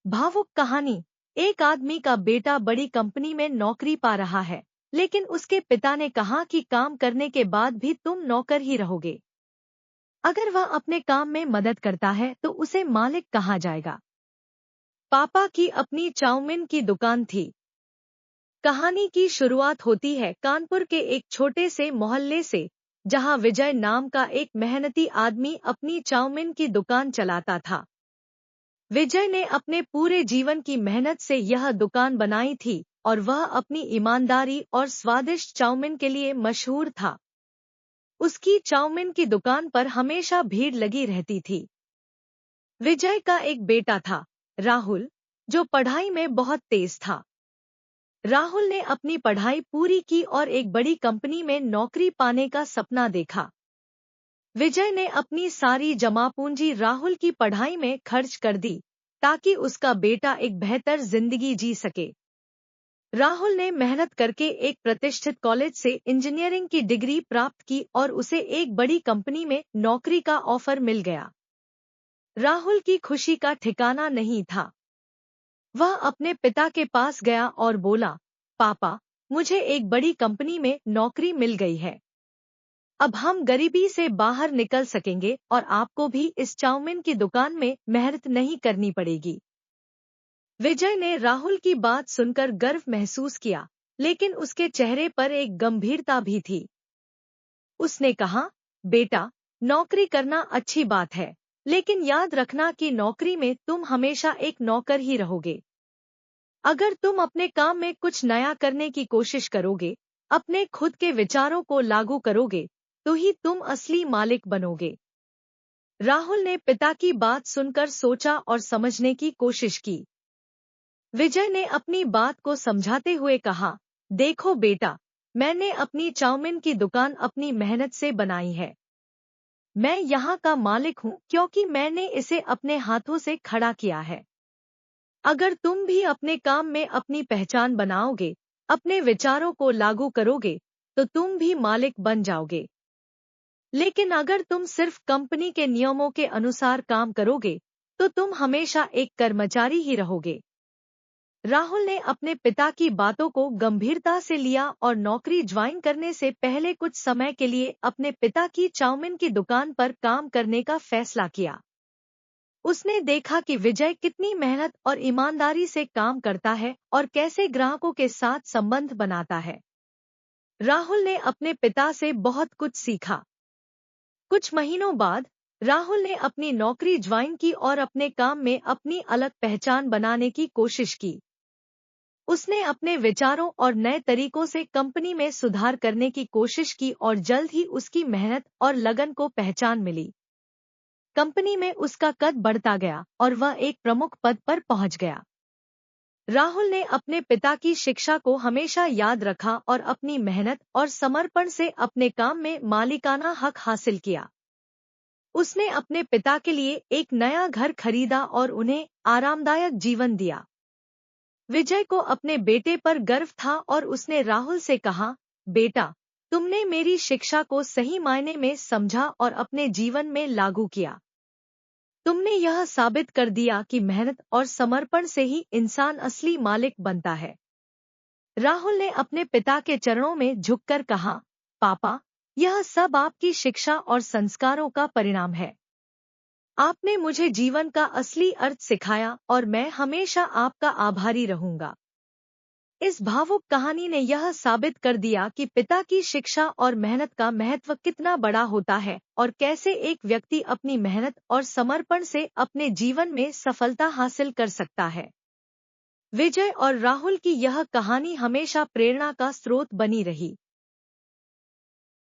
भावुक कहानी। एक आदमी का बेटा बड़ी कंपनी में नौकरी पा रहा है, लेकिन उसके पिता ने कहा कि काम करने के बाद भी तुम नौकर ही रहोगे। अगर वह अपने काम में मदद करता है तो उसे मालिक कहा जाएगा। पापा की अपनी चाउमीन की दुकान थी। कहानी की शुरुआत होती है कानपुर के एक छोटे से मोहल्ले से, जहां विजय नाम का एक मेहनती आदमी अपनी चाउमीन की दुकान चलाता था। विजय ने अपने पूरे जीवन की मेहनत से यह दुकान बनाई थी और वह अपनी ईमानदारी और स्वादिष्ट चाउमीन के लिए मशहूर था। उसकी चाउमीन की दुकान पर हमेशा भीड़ लगी रहती थी। विजय का एक बेटा था, राहुल, जो पढ़ाई में बहुत तेज था। राहुल ने अपनी पढ़ाई पूरी की और एक बड़ी कंपनी में नौकरी पाने का सपना देखा। विजय ने अपनी सारी जमा पूंजी राहुल की पढ़ाई में खर्च कर दी, ताकि उसका बेटा एक बेहतर जिंदगी जी सके। राहुल ने मेहनत करके एक प्रतिष्ठित कॉलेज से इंजीनियरिंग की डिग्री प्राप्त की और उसे एक बड़ी कंपनी में नौकरी का ऑफर मिल गया। राहुल की खुशी का ठिकाना नहीं था। वह अपने पिता के पास गया और बोला, पापा, मुझे एक बड़ी कंपनी में नौकरी मिल गई है। अब हम गरीबी से बाहर निकल सकेंगे और आपको भी इस चाउमीन की दुकान में मेहनत नहीं करनी पड़ेगी। विजय ने राहुल की बात सुनकर गर्व महसूस किया, लेकिन उसके चेहरे पर एक गंभीरता भी थी। उसने कहा, बेटा, नौकरी करना अच्छी बात है, लेकिन याद रखना कि नौकरी में तुम हमेशा एक नौकर ही रहोगे। अगर तुम अपने काम में कुछ नया करने की कोशिश करोगे, अपने खुद के विचारों को लागू करोगे, तो ही तुम असली मालिक बनोगे। राहुल ने पिता की बात सुनकर सोचा और समझने की कोशिश की। विजय ने अपनी बात को समझाते हुए कहा, देखो बेटा, मैंने अपनी चाउमीन की दुकान अपनी मेहनत से बनाई है। मैं यहाँ का मालिक हूँ क्योंकि मैंने इसे अपने हाथों से खड़ा किया है। अगर तुम भी अपने काम में अपनी पहचान बनाओगे, अपने विचारों को लागू करोगे, तो तुम भी मालिक बन जाओगे। लेकिन अगर तुम सिर्फ कंपनी के नियमों के अनुसार काम करोगे, तो तुम हमेशा एक कर्मचारी ही रहोगे। राहुल ने अपने पिता की बातों को गंभीरता से लिया और नौकरी ज्वाइन करने से पहले कुछ समय के लिए अपने पिता की चाउमीन की दुकान पर काम करने का फैसला किया। उसने देखा कि विजय कितनी मेहनत और ईमानदारी से काम करता है और कैसे ग्राहकों के साथ संबंध बनाता है। राहुल ने अपने पिता से बहुत कुछ सीखा। कुछ महीनों बाद राहुल ने अपनी नौकरी ज्वाइन की और अपने काम में अपनी अलग पहचान बनाने की कोशिश की। उसने अपने विचारों और नए तरीकों से कंपनी में सुधार करने की कोशिश की और जल्द ही उसकी मेहनत और लगन को पहचान मिली। कंपनी में उसका कद बढ़ता गया और वह एक प्रमुख पद पर पहुंच गया। राहुल ने अपने पिता की शिक्षा को हमेशा याद रखा और अपनी मेहनत और समर्पण से अपने काम में मालिकाना हक हासिल किया। उसने अपने पिता के लिए एक नया घर खरीदा और उन्हें आरामदायक जीवन दिया। विजय को अपने बेटे पर गर्व था और उसने राहुल से कहा, बेटा, तुमने मेरी शिक्षा को सही मायने में समझा और अपने जीवन में लागू किया। तुमने यह साबित कर दिया कि मेहनत और समर्पण से ही इंसान असली मालिक बनता है। राहुल ने अपने पिता के चरणों में झुककर कहा, पापा, यह सब आपकी शिक्षा और संस्कारों का परिणाम है। आपने मुझे जीवन का असली अर्थ सिखाया और मैं हमेशा आपका आभारी रहूंगा। इस भावुक कहानी ने यह साबित कर दिया कि पिता की शिक्षा और मेहनत का महत्व कितना बड़ा होता है और कैसे एक व्यक्ति अपनी मेहनत और समर्पण से अपने जीवन में सफलता हासिल कर सकता है। विजय और राहुल की यह कहानी हमेशा प्रेरणा का स्रोत बनी रही।